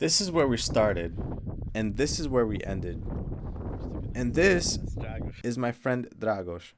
This is where we started, and this is where we ended. And this is my friend Dragos.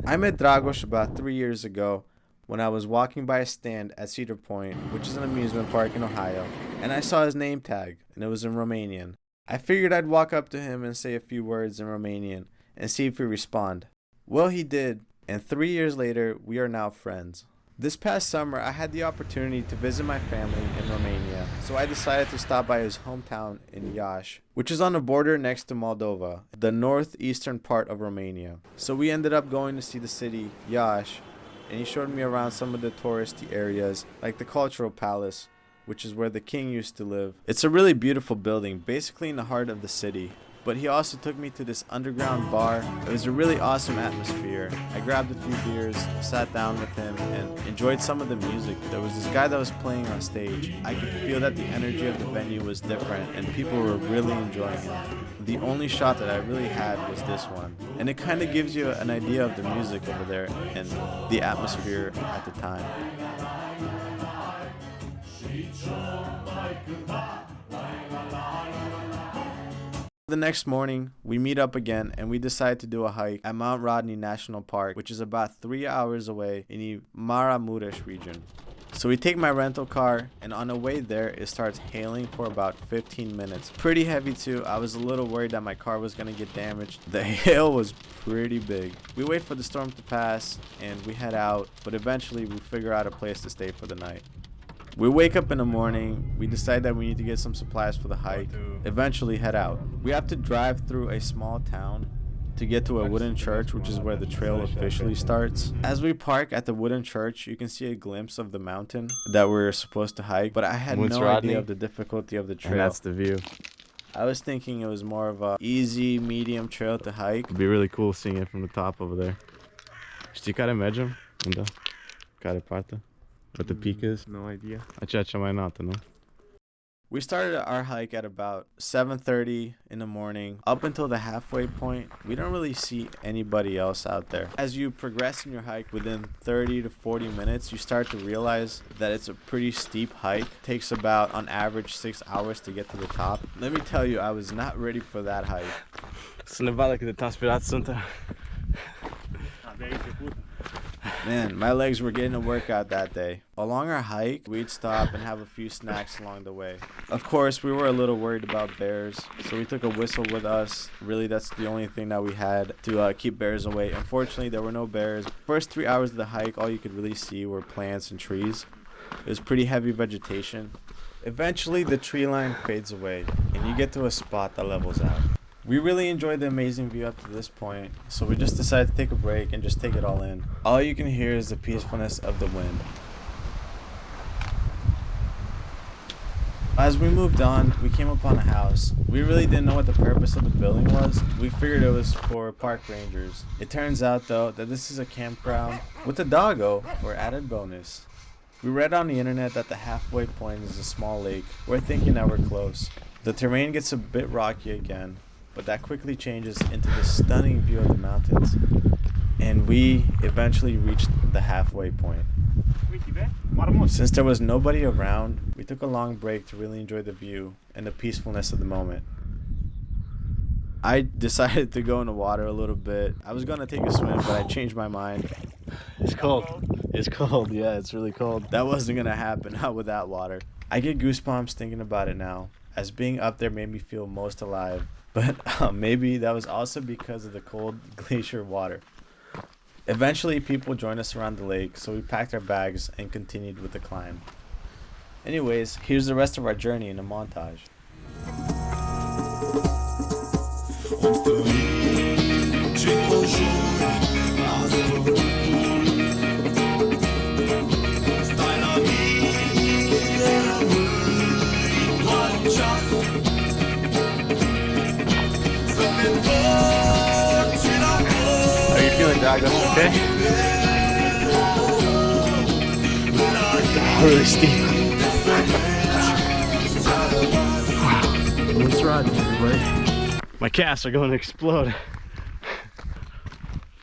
I met Dragos about 3 years ago when I was walking by a stand at Cedar Point, which is an amusement park in Ohio, and I saw his name tag, and it was in Romanian. I figured I'd walk up to him and say a few words in Romanian and see if he'd respond. Well, he did, and 3 years later, we are now friends. This past summer, I had the opportunity to visit my family in Romania, so I decided to stop by his hometown in Iași, which is on the border next to Moldova, the northeastern part of Romania. So we ended up going to see the city, Iași, and he showed me around some of the touristy areas, like the Cultural Palace, which is where the king used to live. It's a really beautiful building, basically in the heart of the city. But he also took me to this underground bar. It was a really awesome atmosphere. I grabbed a few beers, sat down with him, and enjoyed some of the music. There was this guy that was playing on stage. I could feel that the energy of the venue was different, and people were really enjoying it. The only shot that I really had was this one. And it kind of gives you an idea of the music over there and the atmosphere at the time. The next morning, we meet up again and we decide to do a hike at Munţii Rodnei National Park, which is about 3 hours away in the Maramureș region. So we take my rental car, and on the way there, it starts hailing for about 15 minutes. Pretty heavy too. I was a little worried that my car was going to get damaged. The hail was pretty big. We wait for the storm to pass and we head out, but eventually we figure out a place to stay for the night. We wake up in the morning, we decide that we need to get some supplies for the hike, eventually head out. We have to drive through a small town to get to a wooden church, which is where the trail officially starts. As we park at the wooden church, you can see a glimpse of the mountain that we're supposed to hike, but I had no idea of the difficulty of the trail. And that's the view. I was thinking it was more of a easy, medium trail to hike. It'd be really cool seeing it from the top over there. Știi care mergem? Unde? Care parte? What the peak is? No idea. Aceea cea mai înaltă, nu? We started our hike at about 7:30 in the morning. Up until the halfway point, we don't really see anybody else out there. As you progress in your hike, within 30 to 40 minutes, you start to realize that it's a pretty steep hike. It takes about, on average, 6 hours to get to the top. Let me tell you, I was not ready for that hike. Să ne vadă cât de transpirați suntem. Man, my legs were getting a workout that day. Along our hike, we'd stop and have a few snacks along the way. Of course, we were a little worried about bears, so we took a whistle with us. Really, that's the only thing that we had to keep bears away. Unfortunately, there were no bears. First 3 hours of the hike, all you could really see were plants and trees. It was pretty heavy vegetation. Eventually, the tree line fades away, and you get to a spot that levels out. We really enjoyed the amazing view up to this point, so we just decided to take a break and just take it all in. All you can hear is the peacefulness of the wind. As we moved on, we came upon a house. We really didn't know what the purpose of the building was. We figured it was for park rangers. It turns out though that this is a campground with a doggo for added bonus. We read on the internet that the halfway point is a small lake. We're thinking that we're close. The terrain gets a bit rocky again, but that quickly changes into this stunning view of the mountains, and we eventually reached the halfway point. Since there was nobody around, we took a long break to really enjoy the view and the peacefulness of the moment. I decided to go in the water a little bit. I was gonna take a swim, but I changed my mind. It's cold. It's cold, yeah, it's really cold. That wasn't gonna happen, not with that water. I get goosebumps thinking about it now, as being up there made me feel most alive. But maybe that was also because of the cold glacier water. Eventually, people joined us around the lake, so we packed our bags and continued with the climb. Anyways, here's the rest of our journey in a montage. Dragos, okay? Really steep. Munţii Rodnei, everybody. My calves are going to explode.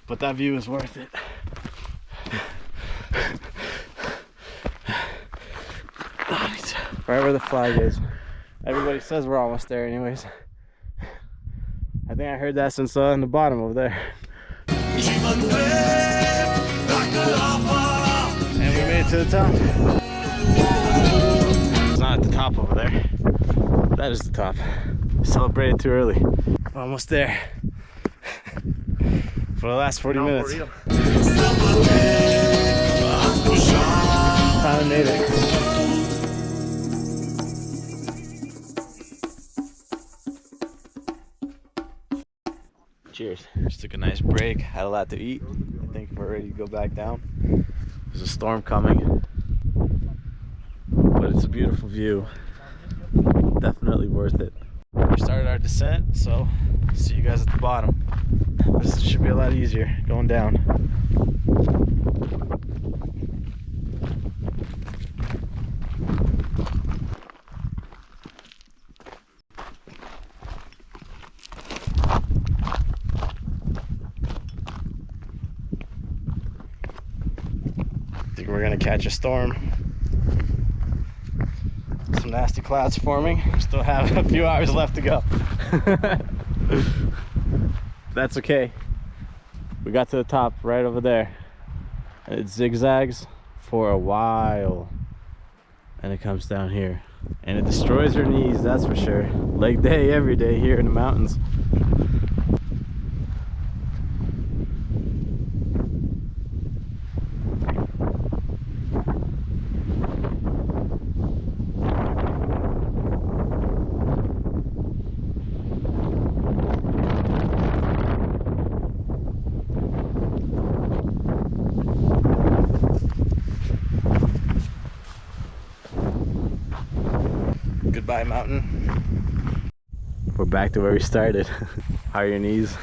But that view is worth it. Right where the flag is. Everybody says we're almost there anyways. I think I heard that since in the bottom over there. And we made it to the top. It's not at the top over there. That is the top. Celebrated too early. We're almost there. For the last 40 minutes. Finally made it. Cheers. Just took a nice break, had a lot to eat. I think we're ready to go back down. There's a storm coming, but it's a beautiful view. Definitely worth it. We started our descent, so see you guys at the bottom. This should be a lot easier going down. Think we're gonna catch a storm. Some nasty clouds forming. Still have a few hours left to go. That's okay. We got to the top right over there. And it zigzags for a while. And it comes down here. And it destroys your knees, that's for sure. Leg day every day here in the mountains. Goodbye, mountain. We're back to where we started. How are your knees?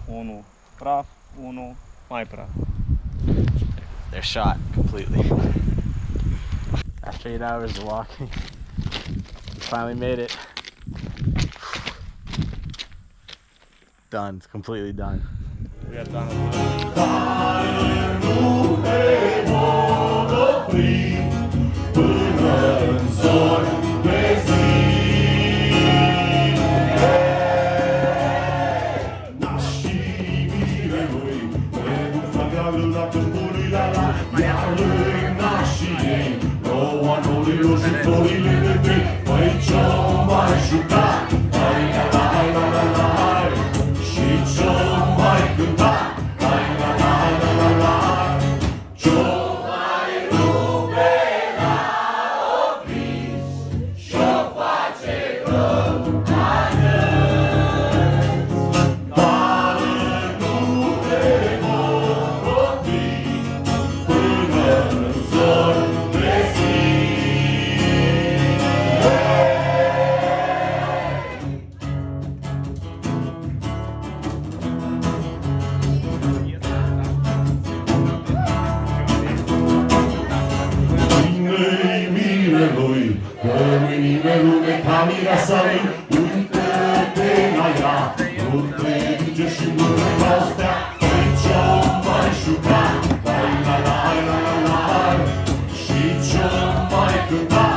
Unul praf, unul mai praf. They're shot completely. After 8 hours of walking, we finally made it. Done. It's completely done. We have done Și ce mai cânta,